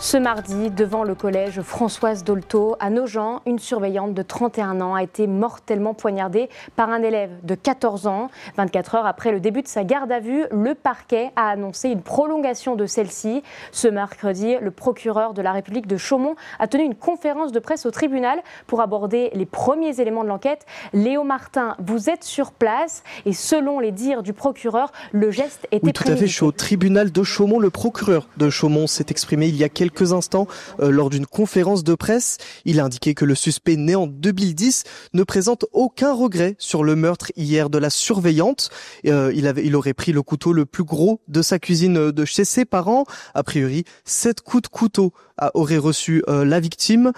Ce mardi, devant le collège Françoise Dolto, à Nogent, une surveillante de 31 ans a été mortellement poignardée par un élève de 14 ans. 24 heures après le début de sa garde à vue, le parquet a annoncé une prolongation de celle-ci. Ce mercredi, le procureur de la République de Chaumont a tenu une conférence de presse au tribunal pour aborder les premiers éléments de l'enquête. Léo Martin, vous êtes sur place et selon les dires du procureur, le geste était prémédité. Oui, tout à fait. Je suis au tribunal de Chaumont. Le procureur de Chaumont s'est exprimé il y a quelques instants lors d'une conférence de presse. Il a indiqué que le suspect né en 2010 ne présente aucun regret sur le meurtre hier de la surveillante. Il aurait pris le couteau le plus gros de sa cuisine de chez ses parents. A priori, 7 coups de couteau aurait reçu la victime,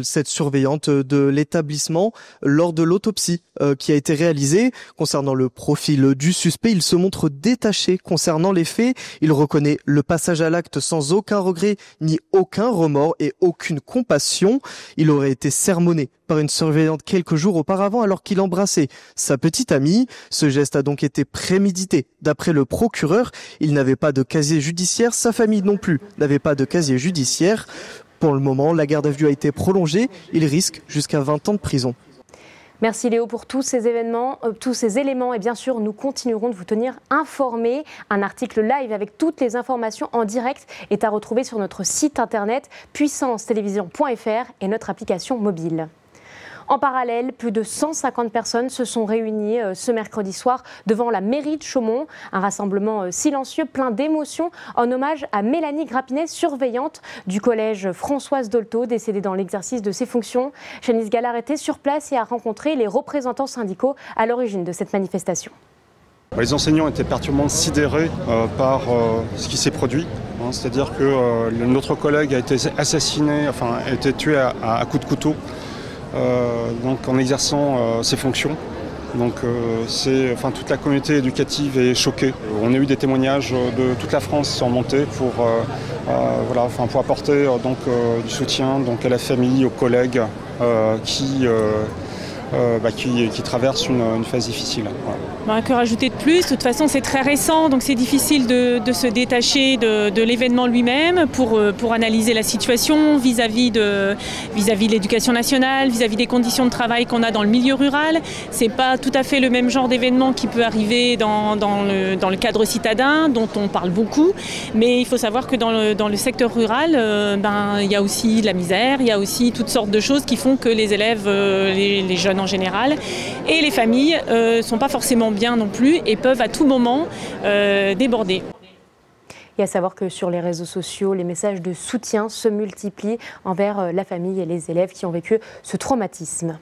cette surveillante de l'établissement, lors de l'autopsie qui a été réalisée. Concernant le profil du suspect, il se montre détaché concernant les faits. Il reconnaît le passage à l'acte sans aucun regret, ni aucun remords et aucune compassion. Il aurait été sermonné par une surveillante quelques jours auparavant alors qu'il embrassait sa petite amie. Ce geste a donc été prémédité. D'après le procureur, il n'avait pas de casier judiciaire, sa famille non plus n'avait pas de casier judiciaire. Pour le moment, la garde à vue a été prolongée. Il risque jusqu'à 20 ans de prison. Merci Léo pour tous ces éléments et bien sûr nous continuerons de vous tenir informés. Un article live avec toutes les informations en direct est à retrouver sur notre site internet puissancetélévision.fr et notre application mobile. En parallèle, plus de 150 personnes se sont réunies ce mercredi soir devant la mairie de Chaumont. Un rassemblement silencieux, plein d'émotions, en hommage à Mélanie Grappinet, surveillante du collège Françoise Dolto, décédée dans l'exercice de ses fonctions. Chanice Gallard était sur place et a rencontré les représentants syndicaux à l'origine de cette manifestation. Les enseignants étaient particulièrement sidérés par ce qui s'est produit. C'est-à-dire que notre collègue a été assassiné, a été tué à coups de couteau. Donc en exerçant ses fonctions. Donc toute la communauté éducative est choquée. On a eu des témoignages de toute la France en montée pour apporter du soutien à la famille, aux collègues qui traversent une phase difficile. Voilà. Que rajouter de plus ? De toute façon, c'est très récent, donc c'est difficile de se détacher de l'événement lui-même pour analyser la situation vis-à-vis de l'éducation nationale, vis-à-vis des conditions de travail qu'on a dans le milieu rural. C'est pas tout à fait le même genre d'événement qui peut arriver dans le cadre citadin, dont on parle beaucoup. Mais il faut savoir que dans le secteur rural, il y a aussi de la misère, il y a aussi toutes sortes de choses qui font que les élèves, les jeunes en général, et les familles sont pas forcément bien non plus et peuvent à tout moment déborder. Et à savoir que sur les réseaux sociaux, les messages de soutien se multiplient envers la famille et les élèves qui ont vécu ce traumatisme.